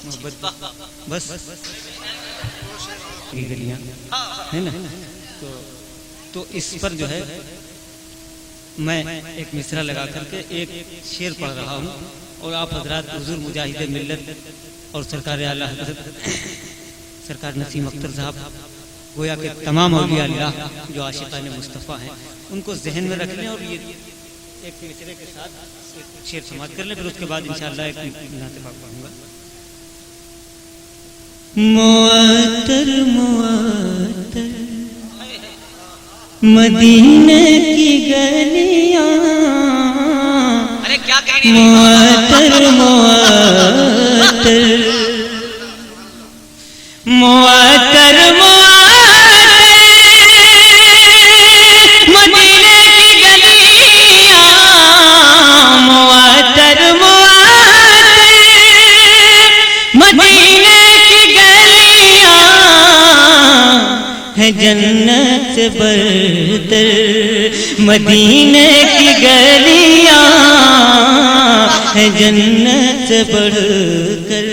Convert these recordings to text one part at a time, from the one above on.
محبت بس یہ گلیاں ہے نا. تو اس پر جو ہے میں ایک مصرع لگا کر کے ایک شعر پڑھ رہا ہوں اور آپ حضرات حضور مجاہد ملت اور سرکار اعلیٰ حضرت سرکار نسیم اختر صاحب گویا کہ تمام اولیاء اللہ جو عاشقان مصطفیٰ ہیں ان کو ذہن میں رکھ لیں اور یہ ایک مصرعے کے ساتھ ایک شعر سماعت کر لیں. پھر اس کے بعد انشاءاللہ ایک نعت پاک پڑھوں گا. معطر معطر مدینے کی گلیاں معطر معطر معطر مدینے کی گلیاں معطر مدینے کی گلیاں ہے جنت سے برتر مدینے کی گلیاں ہے جنت سے بڑھ کر.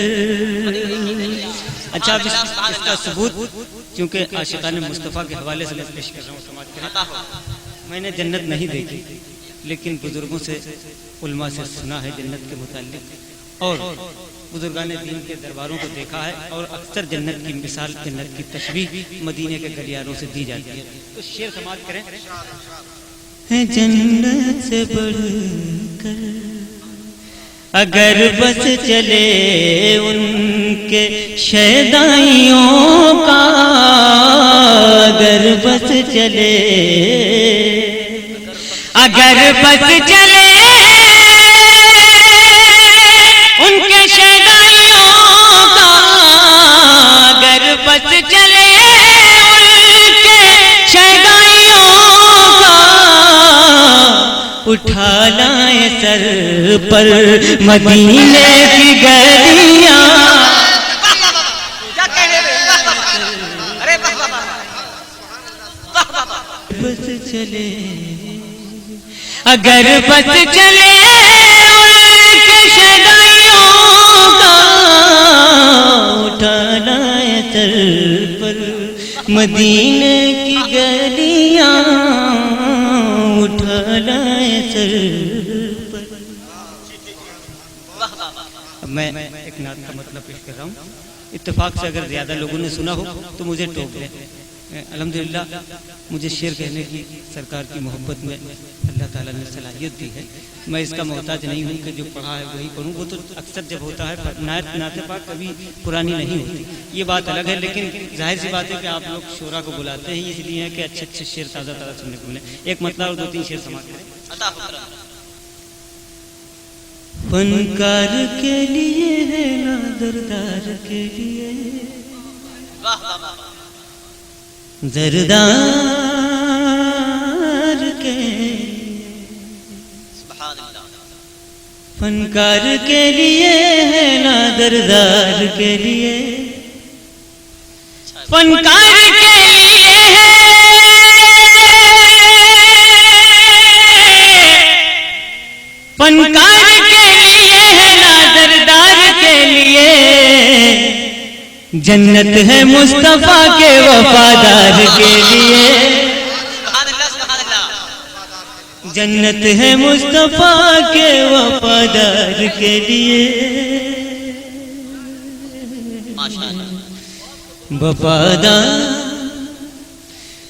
اچھا اس کا ثبوت کیونکہ عاشقان مصطفیٰ کے حوالے سے میں پیش کر رہا ہوں سماعت کریں. میں نے جنت نہیں دیکھی لیکن بزرگوں سے علماء سے سنا ہے جنت کے متعلق اور بزرگان دین کے درباروں کو دیکھا ہے اور اکثر جنت کی مثال جنت کی تشبیہ مدینے کے گلیاروں سے دی جاتی ہے. تو شعر سماعت کریں. ہے جنت سے بڑھ کر اگر بس چلے ان کے شیدائیوں کا اگر بس چلے اگر بس چلے ان کے شیدائیوں کا اگر بس چلے ان کے شیدائیوں کا اٹھا لائیں سر پر مدینے کی گلیاں بس چلے اگر بس چلے ان کے شیدائیوں کا اٹھا لائیں سر پر مدینے کی گلیاں اٹھا لائیں سر پر. اب میں ایک نعت کا مطلب پیش کر رہا ہوں. اتفاق سے اگر زیادہ لوگوں نے سنا ہو تو مجھے ٹوک دیں. الحمدللہ مجھے شعر کہنے کی سرکار کی محبت میں اللہ تعالیٰ نے صلاحیت دی ہے. میں اس کا محتاج نہیں ہوں کہ جو پڑھا ہے وہی پڑھوں. وہ تو اکثر جب ہوتا ہے نعت پاک کبھی پرانی نہیں ہوتی, یہ بات الگ ہے. لیکن ظاہر سی بات ہے کہ آپ لوگ شعراء کو بلاتے ہیں اس لیے کہ اچھے اچھے شعر تازہ تازہ سننے کو ملے. ایک مطلب اور 2-3 شعر سماعت کریں. فنکار کے لیے ہے نا دردار کے لیے زردار کے فنکار کے لیے ہے نا دردار کے لیے فنکار کے لیے فنکار کے لیے ہے نا دردار کے لیے جنت ہے مصطفیٰ کے وفادار کے لیے جنت ہے مصطفیٰ کے وفادار کے لیے وفادار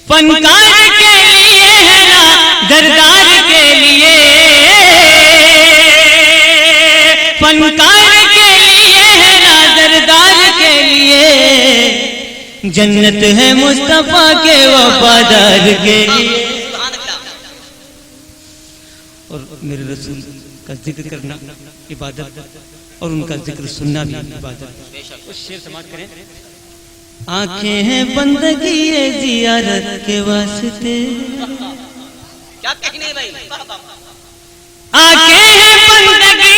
فنکار کے لیے ہے نا دردار کے لیے فنکار کے لیے ہے نا دردار کے لیے جنت ہے مصطفیٰ کے وفادار کے لیے. اور میرے رسول کا ذکر کرنا عبادت اور ان کا ذکر سننا بھی عبادت. کچھ شعر سماعت کریں. آنکھیں ہیں بندگی زیارت کے واسطے کیا کہنے بھائی آنکھیں ہیں بندگی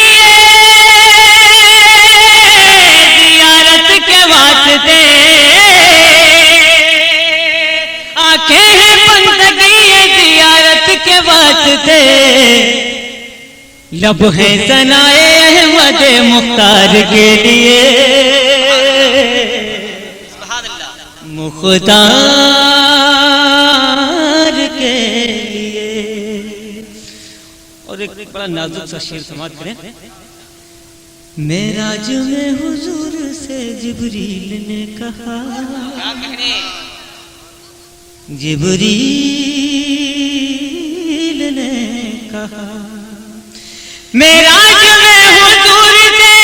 زیارت کے واسطے آنکھیں ہیں بندگی زیارت کے واسطے لب ہے ثنائے احمد مختار کے لیے مختار کے لیے. اور ایک بڑا نازک سا شعر سماعت کریں. معراج میں حضور سے جبریل نے کہا، کیا کہنے؟ جبریل نے کہا، معراج میں حضور سے،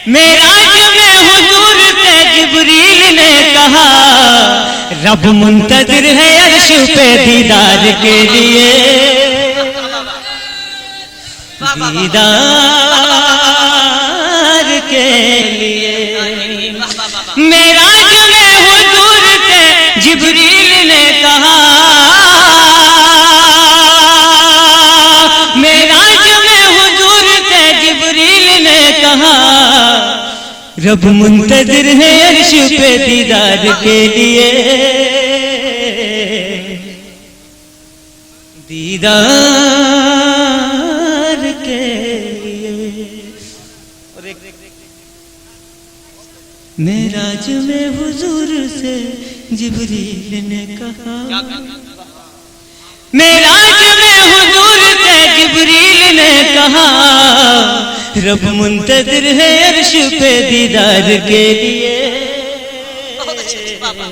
معراج میں حضور سے جبریل نے کہا، رب منتظر ہے عرش پہ دیدار کے لیے، دیدار کے لیے. معراج میں حضور سے جبریل نے کہا، معراج میں حضور سے جبریل نے کہا، رب منتظر ہے عرش پہ دیدار کے لیے، دیدار کے لیے. اور ایک معراج میں حضور سے جبریل نے کہا، کیا کہنے؟ معراج میں حضور سے جبریل نے کہا، رب منتظر ہے عرش پہ دیدار کے لیے، بہت اچھے بابا.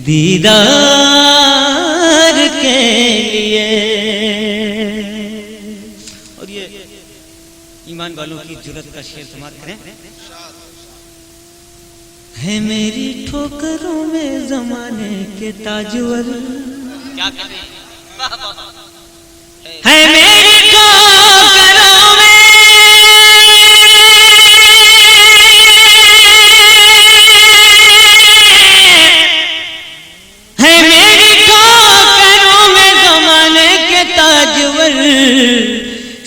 دیدار کے لیے. اور یہ ایمان والوں کی جرت کا شعر سماعت کریں. ہے میری ٹھوکروں میں زمانے کے تاجور، کیا کہنے؟ واہ واہ واہ. ہے میری ٹھوکروں میں، ہے میری ٹھوکروں میں زمانے کے تاجور،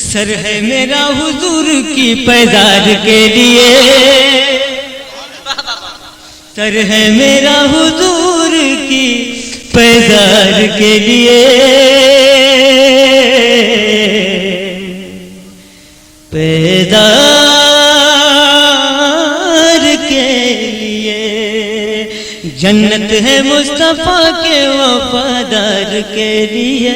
سر ہے میرا حضور کی پیدار کے لیے، سر ہے میرا حضور کی پیدار کے لیے، پیدار کے لیے. جنت ہے مصطفیٰ کے وفادار کے لیے.